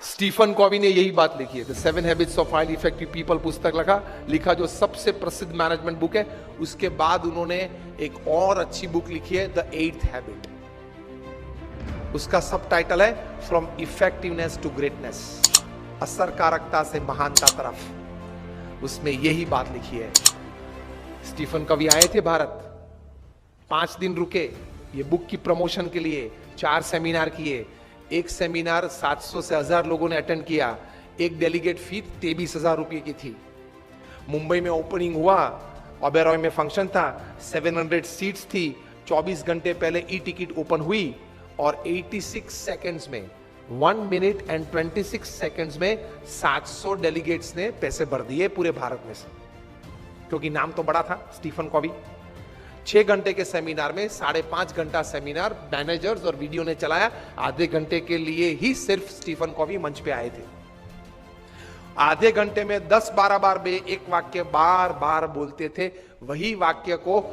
Stephen Covey ने यही बात लिखी है, the 7 habits of highly effective people पुस्तक लिखा जो सबसे प्रसिद्ध मैनेजमेंट बुक है। उसके बाद उन्होंने एक और अच्छी बुक लिखी है, द 8th हैबिट। उसका सब टाइटल है फ्रॉम इफेक्टिवनेस टू ग्रेटनेस, असरकारकता से महानता तरफ। उसमें यही बात लिखी है। स्टीफन कवी आए थे भारत, 5 दिन रुके ये बुक की प्रमोशन के लिए, 4 सेमिनार किए। एक सेमिनार 700 से 1000 लोगों ने अटेंड किया। एक डेलीगेट फी 23,000 रुपए की थी। मुंबई में ओपनिंग हुआ, ओबेरॉय में फंक्शन था, 700 सीट्स थी। 24 घंटे पहले ई टिकट ओपन हुई और 86 सेकंड्स में 1 मिनट एंड 26 सेकंड्स में 700 डेलीगेट्स ने पैसे भर दिए पूरे भारत में से, क्योंकि नाम तो बड़ा था स्टीफन कॉवी। 6 घंटे के सेमिनार में 5.5 घंटा सेमिनार मैनेजर्स और वीडियो ने चलाया। आधे घंटे के लिए ही सिर्फ स्टीफन कॉवी मंच पे आए थे। आधे घंटे में 10-12 बार वे एक वाक्य बार बार बोलते थे। वही वाक्य को,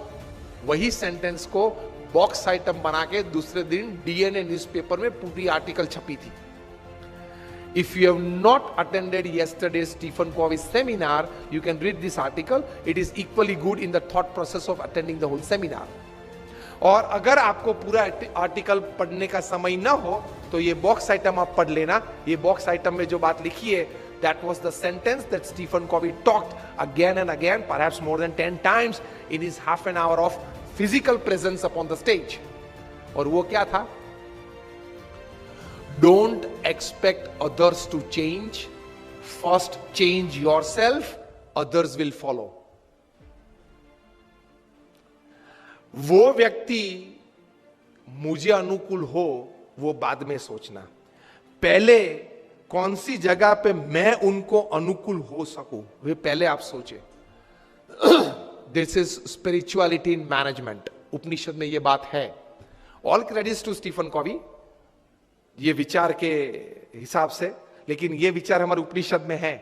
वही सेंटेंस को बॉक्स आइटम बना के दूसरे दिन डीएनए न्यूज़पेपर में पूरी आर्टिकल छपी थी। If you have not attended yesterday's Stephen Covey seminar, you can read this article. It is equally good in the thought process of attending the whole seminar. और अगर आपको पूरा आर्टिकल पढ़ने का समय ना हो तो ये बॉक्स आइटम आप पढ़ लेना। ये बॉक्स आइटम में जो बात लिखी है, that was the sentence that Stephen Covey talked again and again, perhaps more than 10 times in his half an hour of physical presence upon the stage. और वो क्या था? Don't expect others to change. First change yourself, others will follow. वो व्यक्ति मुझे अनुकूल हो वो बाद में सोचना, पहले कौन सी जगह पे मैं उनको अनुकूल हो सकूं वे पहले आप सोचे। This is spirituality in management. Upanishad में ये बात है। All credits to Stephen Covey ये विचार के हिसाब से, लेकिन ये विचार हमारे उपनिषद में है।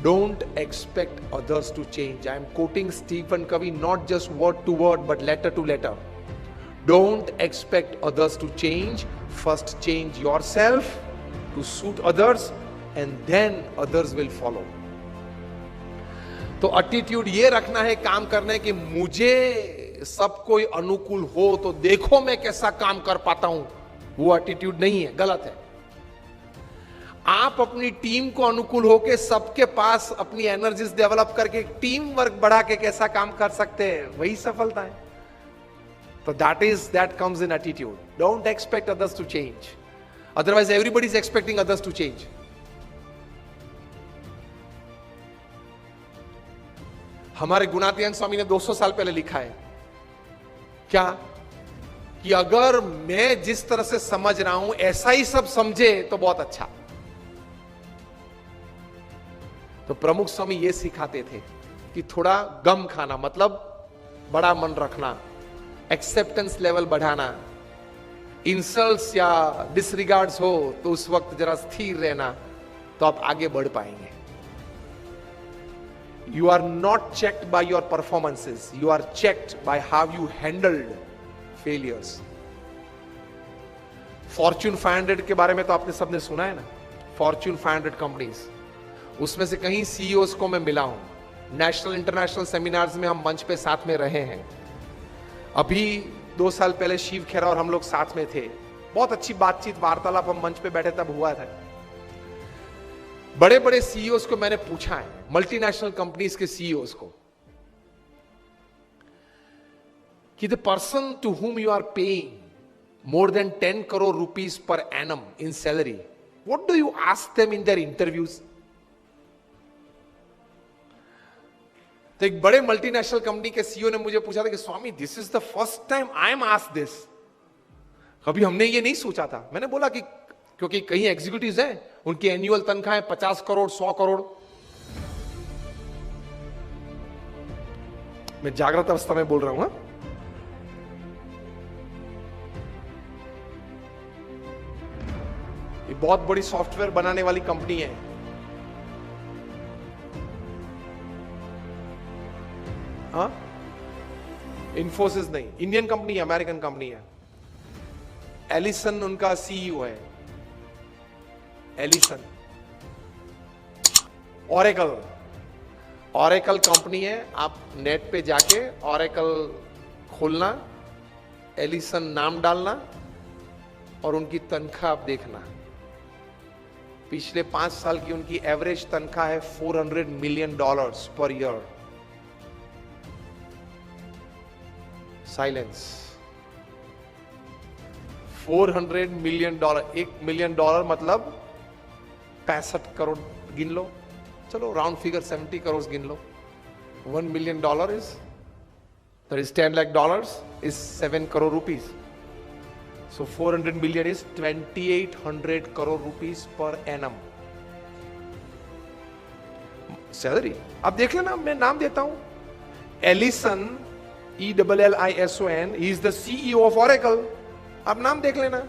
Don't expect others to change. I am quoting Stephen Covey not just word to word but letter to letter. Don't expect others to change, first change yourself to suit others and then others will follow. तो attitude ये रखना है काम करने की, मुझे सब कोई अनुकूल हो तो देखो मैं कैसा काम कर पाता हूं, वो एटीट्यूड नहीं है, गलत है। आप अपनी टीम को अनुकूल होके सबके पास अपनी एनर्जीज डेवलप करके टीम वर्क बढ़ा के कैसा काम कर सकते हैं, वही सफलता है। तो that comes in attitude. Don't expect others to change, otherwise everybody is expecting others to change. हमारे गुणातीयन स्वामी ने 200 साल पहले लिखा है क्या, कि अगर मैं जिस तरह से समझ रहा हूं ऐसा ही सब समझे तो बहुत अच्छा। तो प्रमुख स्वामी ये सिखाते थे कि थोड़ा गम खाना, मतलब बड़ा मन रखना, एक्सेप्टेंस लेवल बढ़ाना, इंसल्ट्स या डिसरिगार्ड्स हो तो उस वक्त जरा स्थिर रहना, तो आप आगे बढ़ पाएंगे। You are not checked by your performances. You are checked by how you handled failures. Fortune 500 के बारे में तो आपने सबने सुना है ना, Fortune 500 कंपनीज, उसमें से कहीं CEOs को मैं मिला हूं। नेशनल इंटरनेशनल सेमिनार्स में हम मंच पे साथ में रहे हैं। अभी 2 साल पहले शिव खेरा और हम लोग साथ में थे। बहुत अच्छी बातचीत, वार्तालाप हम मंच पे बैठे तब हुआ था। बड़े बड़े सीईओस को मैंने पूछा है, मल्टीनेशनल कंपनीज के सीईओस को, कि the person to whom you are paying more than 10 crore rupees per annum in salary, what do you ask them in their interviews? तो एक बड़े मल्टीनेशनल कंपनी के सीईओ ने मुझे पूछा था कि Swami this is the first time I am asked this, कभी हमने ये नहीं सोचा था। मैंने बोला कि क्योंकि कई एग्जीक्यूटिव्स हैं, उनकी एनुअल तनख्वाह है 50 करोड़ 100 करोड़। मैं जागृत अवस्था में बोल रहा हूं। ये बहुत बड़ी सॉफ्टवेयर बनाने वाली कंपनी है। हाँ, इन्फोसिस नहीं, इंडियन कंपनी है, अमेरिकन कंपनी है। एलिसन उनका सीईओ है। एलिसन, ऑरेकल, ऑरेकल कंपनी है, आप नेट पे जाके ऑरेकल खोलना, एलिसन नाम डालना और उनकी तनख्वाह आप देखना। पिछले 5 साल की उनकी एवरेज तनख्वाह है $400 million per year. Silence. $400 million, $1 million मतलब 65 करोड़ गिन लो, चलो राउंड फिगर 70 करोड़ गिन लो। $1 million is, that is $10 lakh is 7 crore rupees. So 400 million is 2800 crore rupees per annum salary. अब देख लेना, मैं नाम देता हूं, Allison, ELLISON, he is the CEO of Oracle। अब नाम देख लेना।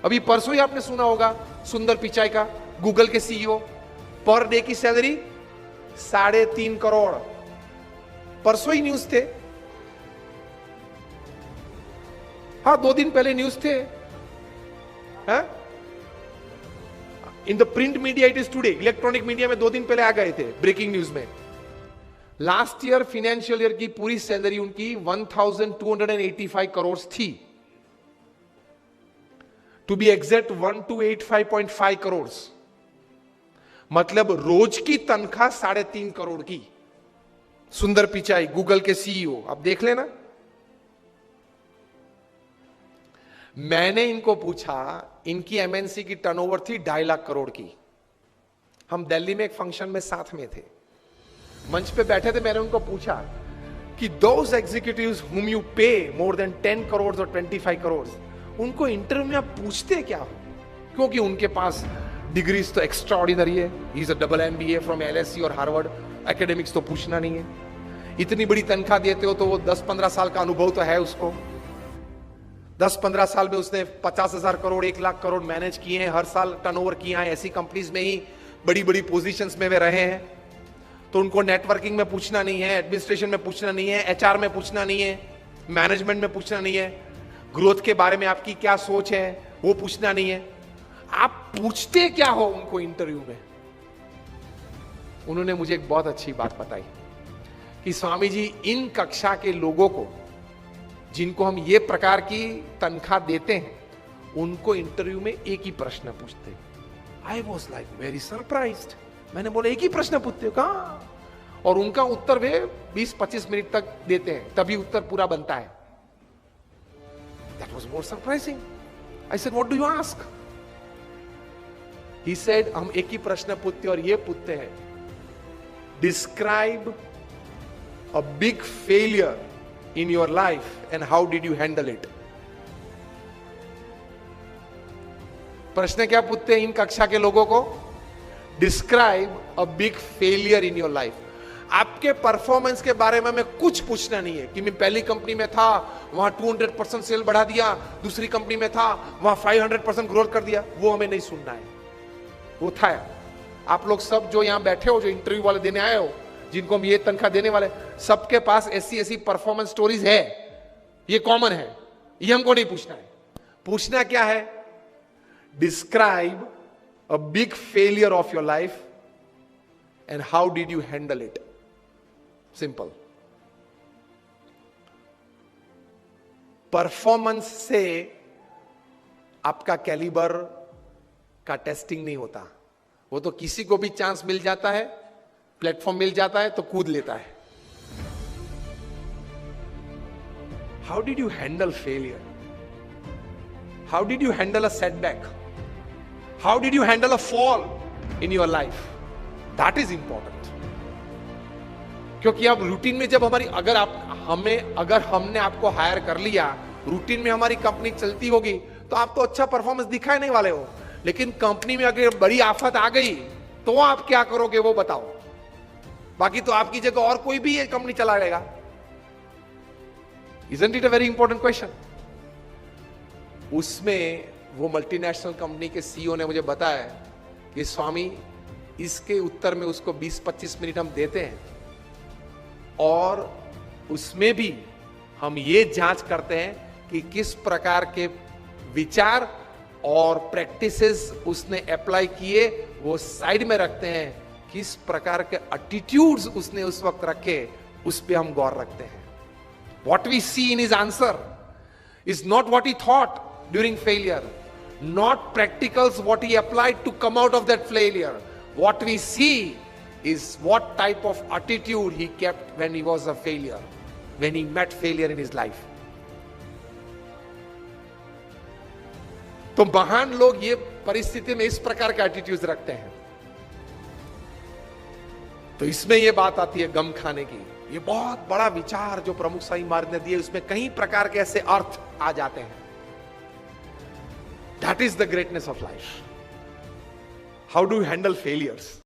अभी परसों ही आपने सुना होगा सुंदर पिचाई का, गूगल के CEO, पर डे की सैलरी 3.5 करोड़। परसों ही न्यूज थे, हाँ 2 दिन पहले न्यूज थे। In the print media it is today, electronic media में 2 दिन पहले आ गए थे ब्रेकिंग न्यूज में। लास्ट ईयर फाइनेंशियल ईयर की पूरी सैलरी उनकी 1285 करोड़ थी, टू बी एग्जैक्ट 1285.5 करोड़, मतलब रोज की तनख्वाह 3.5 करोड़ की। सुंदर पिचाई, गूगल के CEO, आप देख लेना। मैंने इनको पूछा, इनकी MNC की टर्नओवर थी 2.5 लाख करोड़ की। हम दिल्ली में एक फंक्शन में साथ में थे, मंच पे बैठे थे, मैंने उनको पूछा कि दोज एग्जीक्यूटिव्स हुम यू पे मोर देन 10 करोड़ और 25 करोड़, उनको इंटरव्यू में आप पूछते क्या हो? क्योंकि उनके पास डिग्रीज तो एक्स्ट्राऑर्डिनरी है, he is a double MBA from LSE और हार्वर्ड, एकेडमिक्स तो पूछना नहीं है। इतनी बड़ी तनख्वाह देते हो तो वो 10-15 साल का अनुभव तो है उसको। 10-15 साल में उसने 50,000 करोड़, 1 लाख करोड़ मैनेज किए हैं, हर साल टर्नओवर किया है, ऐसी कंपनीज में ही बड़ी बड़ी पोजीशंस में वे रहे हैं। तो उनको नेटवर्किंग में पूछना नहीं है, एडमिनिस्ट्रेशन में पूछना नहीं है, HR में पूछना नहीं है, मैनेजमेंट में पूछना नहीं है, ग्रोथ के बारे में आपकी क्या सोच है वो पूछना नहीं है। आप पूछते क्या हो उनको इंटरव्यू में? उन्होंने मुझे एक बहुत अच्छी बात बताई कि स्वामी जी, इन कक्षा के लोगों को जिनको हम ये प्रकार की तनख्वाह देते हैं, उनको इंटरव्यू में एक ही प्रश्न पूछते हैं। I was like very surprised. मैंने बोला एक ही प्रश्न पूछते हो? कहाँ? और उनका उत्तर वे 20-25 मिनट तक देते हैं, तभी उत्तर पूरा बनता है। That was more surprising. I said, what do you ask? He said, हम एक ही प्रश्न पूछते और ये पूछते हैं, describe a big failure in your life and how did you handle it? प्रश्न क्या पूछते हैं इन कक्षा के लोगों को? Describe a big failure in your life. आपके परफॉर्मेंस के बारे में हमें कुछ पूछना नहीं है कि मैं पहली कंपनी में था, वहां 200% सेल बढ़ा दिया, दूसरी कंपनी में था, वहां 500% ग्रोथ कर दिया, वो हमें नहीं सुनना है। वो था आप लोग सब जो यहां बैठे हो, जो इंटरव्यू वाले देने आए हो, जिनको हम ये तनख्वाह देने वाले, सबके पास ऐसी परफॉर्मेंस स्टोरीज है, ये कॉमन है, ये हमको नहीं पूछना है। पूछना क्या है? Describe a big failure of your life and how did you handle it. Simple. Performance से आपका कैलिबर का टेस्टिंग नहीं होता, वो तो किसी को भी चांस मिल जाता है, प्लेटफॉर्म मिल जाता है तो कूद लेता है। How did you handle failure? How did you handle a setback? How did you handle a fall in your life? That is important. क्योंकि अब रूटीन में जब हमारी अगर हमने आपको हायर कर लिया, रूटीन में हमारी कंपनी चलती होगी, तो आप तो अच्छा परफॉर्मेंस दिखाए नहीं वाले हो। लेकिन कंपनी में अगर बड़ी आफत आ गई तो आप क्या करोगे वो बताओ। बाकी तो आपकी जगह और कोई भी ये कंपनी चला लेगा। Isn't it a very important question? उसमें वो मल्टीनेशनल कंपनी के CEO ने मुझे बताया कि स्वामी, इसके उत्तर में उसको 20-25 मिनट हम देते हैं और उसमें भी हम ये जांच करते हैं कि किस प्रकार के विचार और प्रैक्टिसेस उसने अप्लाई किए, वो साइड में रखते हैं। किस प्रकार के एटीट्यूड्स उसने उस वक्त रखे, उस पे हम गौर रखते हैं। What we see in his answer is not what he thought during failure, not practicals what he applied to come out of that failure. What we see is what type of attitude he kept when he was a failure, when he met failure in his life. तो महान लोग ये परिस्थिति में इस प्रकार का attitude रखते हैं। तो इसमें ये बात आती है गम खाने की। ये बहुत बड़ा विचार जो प्रमुख स्वामी महाराज ने दिए, उसमें कई प्रकार के ऐसे अर्थ आ जाते हैं। That is the greatness of life. How do you handle failures?